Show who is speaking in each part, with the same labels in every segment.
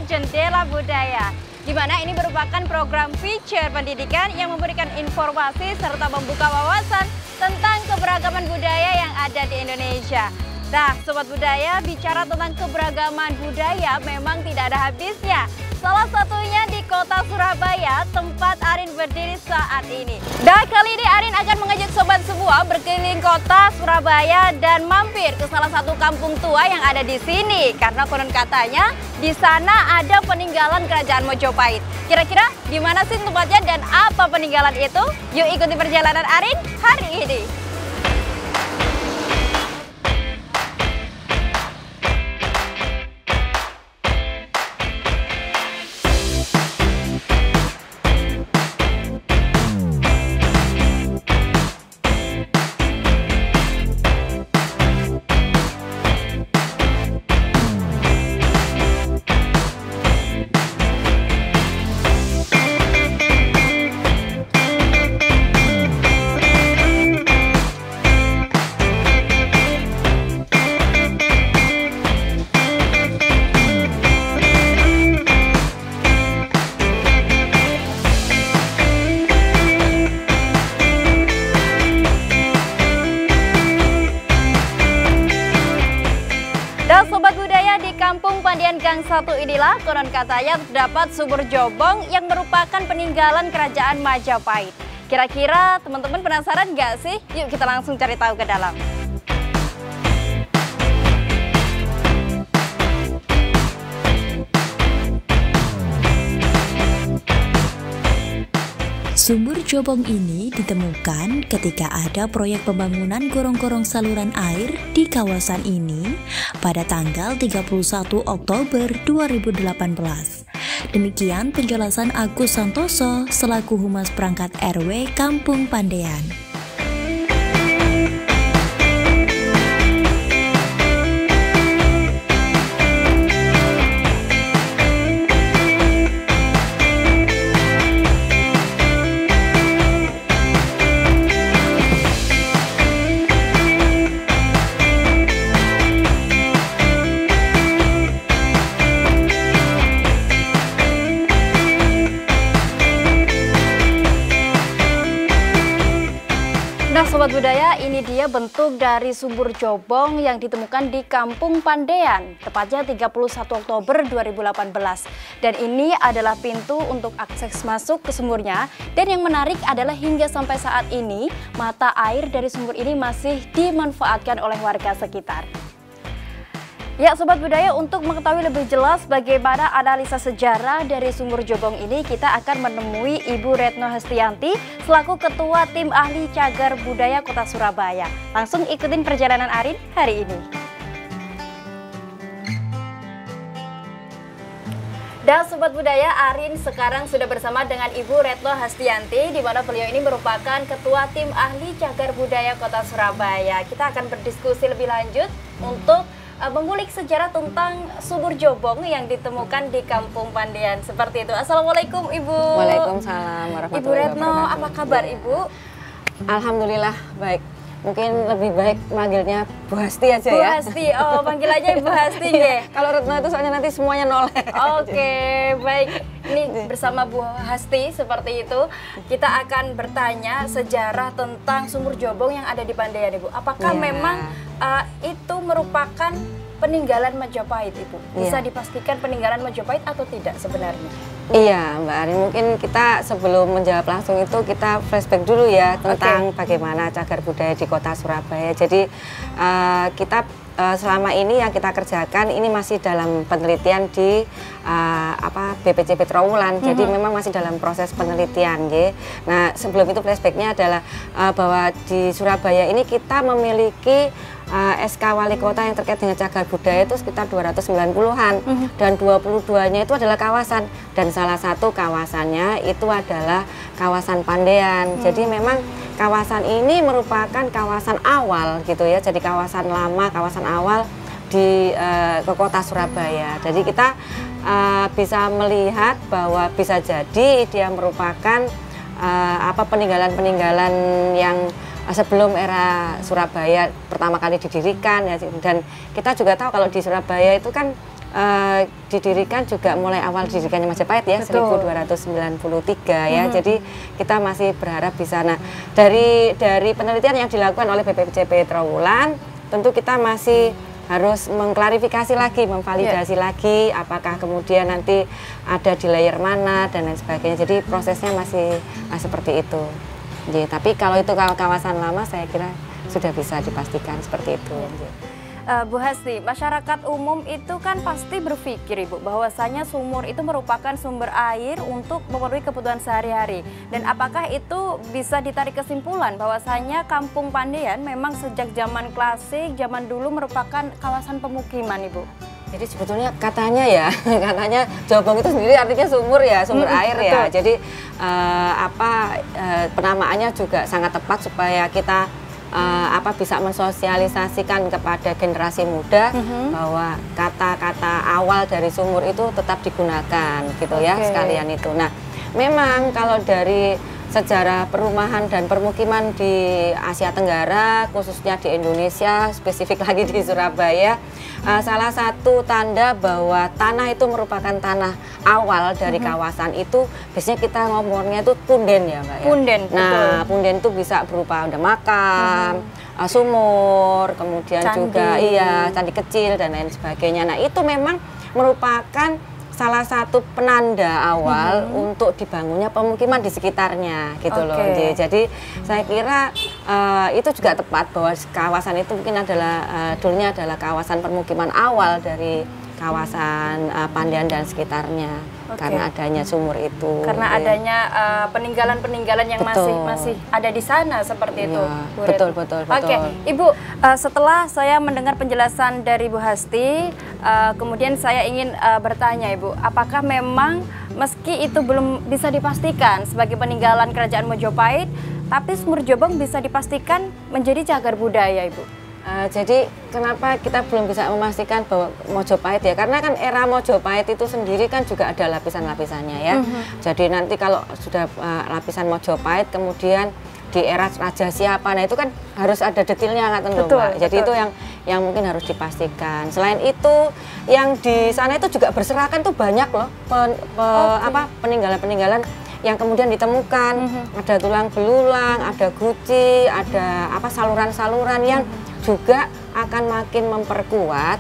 Speaker 1: Jendela Budaya, di mana ini merupakan program feature pendidikan yang memberikan informasi serta membuka wawasan tentang keberagaman budaya yang ada di Indonesia. Nah, Sobat Budaya, bicara tentang keberagaman budaya memang tidak ada habisnya. Salah satunya di kota Surabaya, tempat Arin berdiri saat ini. Dan kali ini Arin akan mengajak sobat semua berkeliling kota Surabaya dan mampir ke salah satu kampung tua yang ada di sini. Karena konon katanya di sana ada peninggalan kerajaan Mojopahit. Kira-kira di mana sih tempatnya dan apa peninggalan itu? Yuk ikuti perjalanan Arin hari ini. Sobat Budaya, di Kampung Pandean Gang 1 inilah konon katanya terdapat sumur Jobong yang merupakan peninggalan kerajaan Majapahit. Kira-kira teman-teman penasaran nggak sih? Yuk kita langsung cari tahu ke dalam.
Speaker 2: Sumur Jobong ini ditemukan ketika ada proyek pembangunan gorong-gorong saluran air di kawasan ini pada tanggal 31 Oktober 2018. Demikian penjelasan Agus Santoso selaku Humas Perangkat RW Kampung Pandean.
Speaker 1: Nah Sobat Budaya, ini dia bentuk dari sumur Jobong yang ditemukan di Kampung Pandean, tepatnya 31 Oktober 2018. Dan ini adalah pintu untuk akses masuk ke sumurnya. Dan yang menarik adalah hingga sampai saat ini, mata air dari sumur ini masih dimanfaatkan oleh warga sekitar. Ya Sobat Budaya, untuk mengetahui lebih jelas bagaimana analisa sejarah dari sumur Jobong ini, kita akan menemui Ibu Retno Hestianti selaku Ketua Tim Ahli Cagar Budaya Kota Surabaya. Langsung ikutin perjalanan Arin hari ini. Dan Sobat Budaya, Arin sekarang sudah bersama dengan Ibu Retno Hestianti, di mana beliau ini merupakan Ketua Tim Ahli Cagar Budaya Kota Surabaya. Kita akan berdiskusi lebih lanjut untuk mengulik sejarah tentang sumur Jobong yang ditemukan di Kampung Pandean. Seperti itu. Assalamualaikum Ibu.
Speaker 3: Waalaikumsalam warahmatullahi
Speaker 1: Ibu Retno, apa kabar Ibu?
Speaker 3: Alhamdulillah baik. Mungkin lebih baik manggilnya Bu Hasti aja
Speaker 1: Bu
Speaker 3: ya.
Speaker 1: Hasti, oh panggil aja Ibu Hasti ya.
Speaker 3: Kalau Retno itu soalnya nanti semuanya noleh.
Speaker 1: Oke, baik. Ini bersama Bu Hasti seperti itu. Kita akan bertanya sejarah tentang sumur Jobong yang ada di Pandean Ibu. Apakah memang itu merupakan peninggalan Majapahit Ibu? Bisa dipastikan peninggalan Majapahit atau tidak sebenarnya?
Speaker 3: Iya Mbak Arin, mungkin kita sebelum menjawab langsung itu kita flashback dulu ya tentang bagaimana cagar budaya di kota Surabaya. Jadi kita selama ini yang kita kerjakan ini masih dalam penelitian di BPCB Trawulan. Jadi memang masih dalam proses penelitian ya. Nah sebelum itu flashbacknya adalah bahwa di Surabaya ini kita memiliki SK Wali Kota yang terkait dengan cagar budaya itu sekitar 290-an dan 22-nya itu adalah kawasan, dan salah satu kawasannya itu adalah kawasan Pandean. Jadi memang kawasan ini merupakan kawasan awal gitu ya, jadi kawasan lama, kawasan awal di kota Surabaya. Jadi kita bisa melihat bahwa bisa jadi dia merupakan peninggalan-peninggalan yang sebelum era Surabaya pertama kali didirikan ya. Dan kita juga tahu kalau di Surabaya itu kan didirikan juga mulai awal didirikannya Majapahit ya,
Speaker 1: Betul.
Speaker 3: 1293 ya. Jadi kita masih berharap bisa. Nah, dari penelitian yang dilakukan oleh BPJP Trowulan, tentu kita masih harus mengklarifikasi lagi, memvalidasi lagi apakah kemudian nanti ada di layer mana dan lain sebagainya. Jadi prosesnya masih seperti itu. Jadi, tapi kalau itu kawasan lama saya kira sudah bisa dipastikan seperti itu.
Speaker 1: Bu Hasti, masyarakat umum itu kan pasti berpikir Ibu bahwasanya sumur itu merupakan sumber air untuk memenuhi kebutuhan sehari-hari. Dan apakah itu bisa ditarik kesimpulan bahwasanya Kampung Pandean memang sejak zaman klasik, zaman dulu merupakan kawasan pemukiman Ibu?
Speaker 3: Jadi sebetulnya katanya Jobong itu sendiri artinya sumur ya, sumber air ya. Jadi penamaannya juga sangat tepat supaya kita bisa mensosialisasikan kepada generasi muda bahwa kata-kata awal dari sumur itu tetap digunakan gitu ya, sekalian itu. Nah, memang kalau dari sejarah perumahan dan permukiman di Asia Tenggara, khususnya di Indonesia, spesifik lagi di Surabaya, salah satu tanda bahwa tanah itu merupakan tanah awal dari kawasan itu, biasanya kita ngomongnya itu punden ya Mbak ya.
Speaker 1: Punden,
Speaker 3: nah, punden itu bisa berupa ada makam, sumur, kemudian
Speaker 1: candi.
Speaker 3: Juga candi kecil dan lain sebagainya. Nah, itu memang merupakan salah satu penanda awal untuk dibangunnya pemukiman di sekitarnya gitu loh. Jadi saya kira itu juga tepat bahwa kawasan itu mungkin adalah dulunya adalah kawasan permukiman awal dari kawasan Pandean dan sekitarnya karena adanya sumur itu.
Speaker 1: Karena adanya peninggalan-peninggalan yang masih ada di sana seperti itu.
Speaker 3: Betul.
Speaker 1: Oke, Ibu, setelah saya mendengar penjelasan dari Bu Hasti, kemudian saya ingin bertanya Ibu, apakah memang meski itu belum bisa dipastikan sebagai peninggalan Kerajaan Mojopahit, tapi sumur Jobong bisa dipastikan menjadi cagar budaya Ibu?
Speaker 3: Jadi kenapa kita belum bisa memastikan bahwa Mojopahit ya, karena kan era Mojopahit itu sendiri kan juga ada lapisan-lapisannya ya. Jadi nanti kalau sudah lapisan Mojopahit kemudian di era Raja siapa, nah itu kan harus ada detailnya nggak tentu Mbak. Jadi itu yang mungkin harus dipastikan. Selain itu yang di sana itu juga berserakan tuh banyak loh peninggalan-peninggalan yang kemudian ditemukan. Ada tulang belulang, ada guci, ada saluran-saluran yang juga akan makin memperkuat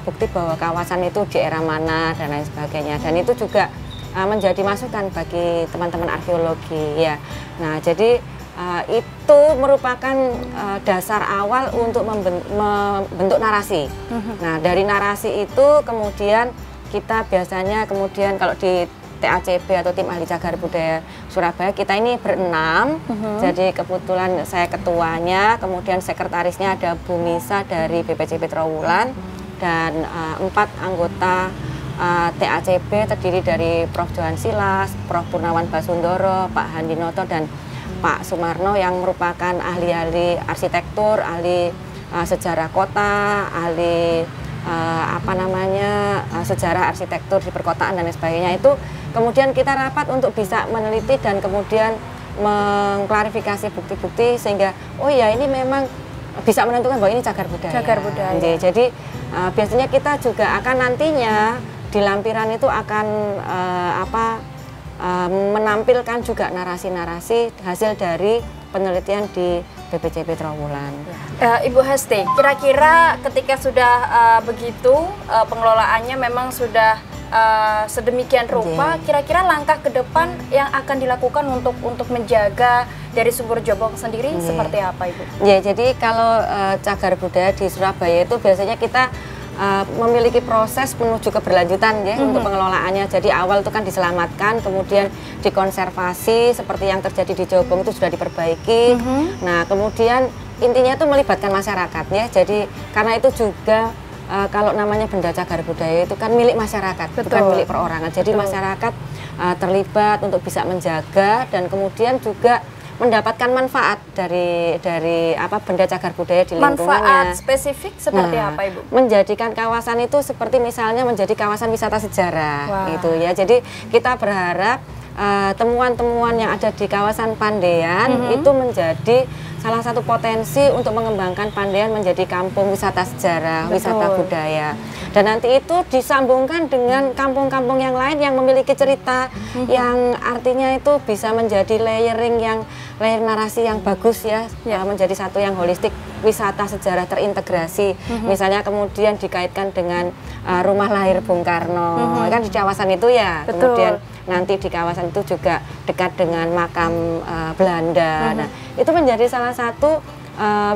Speaker 3: bukti bahwa kawasan itu di era mana dan lain sebagainya. Dan itu juga menjadi masukan bagi teman-teman arkeologi ya. Nah, jadi itu merupakan dasar awal untuk membentuk narasi. Nah, dari narasi itu kemudian kita biasanya kalau di TACB atau Tim Ahli Cagar Budaya Surabaya, kita ini berenam. Jadi kebetulan saya ketuanya, kemudian sekretarisnya ada Bu Misa dari BPJP Trowulan, dan 4 anggota TACB terdiri dari Prof. Johan Silas, Prof. Purnawan Basundoro, Pak Handinoto, dan Pak Sumarno yang merupakan ahli-ahli arsitektur, ahli sejarah kota, ahli sejarah arsitektur di perkotaan dan lain sebagainya. Itu kemudian kita rapat untuk bisa meneliti dan kemudian mengklarifikasi bukti-bukti sehingga ini memang bisa menentukan bahwa ini cagar budaya.
Speaker 1: Cagar budaya.
Speaker 3: Jadi biasanya kita juga akan nantinya di lampiran itu akan menampilkan juga narasi-narasi hasil dari penelitian di BPJP Trowulan.
Speaker 1: Ibu Hasti, kira-kira ketika sudah begitu pengelolaannya memang sudah sedemikian rupa, kira-kira langkah ke depan yang akan dilakukan untuk menjaga dari sumur Jobong sendiri seperti apa Ibu?
Speaker 3: Ya, jadi kalau cagar budaya di Surabaya itu biasanya kita memiliki proses menuju keberlanjutan ya untuk pengelolaannya. Jadi awal itu kan diselamatkan, kemudian dikonservasi seperti yang terjadi di Jobong itu sudah diperbaiki. Nah, kemudian intinya itu melibatkan masyarakat ya. Jadi karena itu juga kalau namanya benda cagar budaya itu kan milik masyarakat, bukan milik perorangan. Jadi masyarakat terlibat untuk bisa menjaga dan kemudian juga mendapatkan manfaat dari benda cagar budaya di lingkungannya.
Speaker 1: Manfaat spesifik seperti apa Ibu?
Speaker 3: Menjadikan kawasan itu seperti misalnya menjadi kawasan wisata sejarah gitu ya. Jadi kita berharap temuan-temuan yang ada di kawasan Pandean itu menjadi salah satu potensi untuk mengembangkan Pandean menjadi kampung wisata sejarah, wisata budaya. Dan nanti itu disambungkan dengan kampung-kampung yang lain yang memiliki cerita yang artinya itu bisa menjadi layer narasi yang bagus ya, menjadi satu yang holistik, wisata sejarah terintegrasi. Misalnya kemudian dikaitkan dengan rumah lahir Bung Karno, kan di kawasan itu ya. Kemudian nanti di kawasan itu juga dekat dengan makam Belanda. Nah, itu menjadi salah satu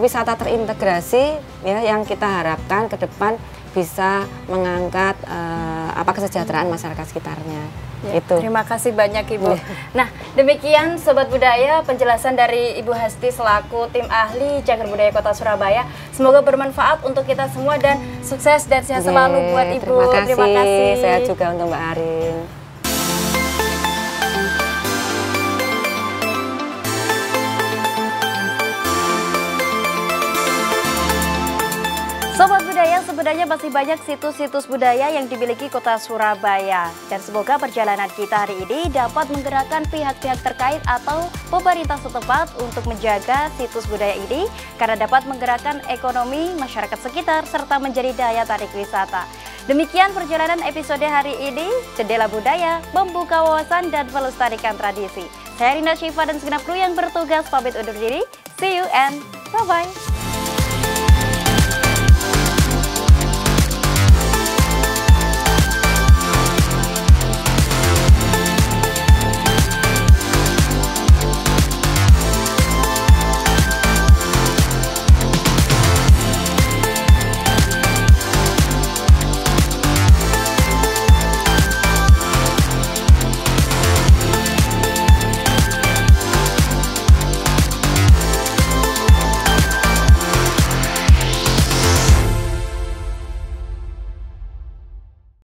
Speaker 3: wisata terintegrasi ya yang kita harapkan ke depan bisa mengangkat kesejahteraan masyarakat sekitarnya.
Speaker 1: Ya,
Speaker 3: itu.
Speaker 1: Terima kasih banyak Ibu. Nah, demikian Sobat Budaya penjelasan dari Ibu Hasti selaku tim ahli Cagar Budaya Kota Surabaya. Semoga bermanfaat untuk kita semua dan sukses dan sehat selalu buat Ibu.
Speaker 3: Terima kasih. Sehat juga untuk Mbak Arin.
Speaker 1: Sobat Budaya, sebenarnya masih banyak situs-situs budaya yang dimiliki Kota Surabaya. Dan semoga perjalanan kita hari ini dapat menggerakkan pihak-pihak terkait atau pemerintah setempat untuk menjaga situs budaya ini karena dapat menggerakkan ekonomi masyarakat sekitar serta menjadi daya tarik wisata. Demikian perjalanan episode hari ini, Jendela Budaya, membuka wawasan dan melestarikan tradisi. Saya Rina Syifa dan segenap kru yang bertugas pamit undur diri. See you and bye-bye.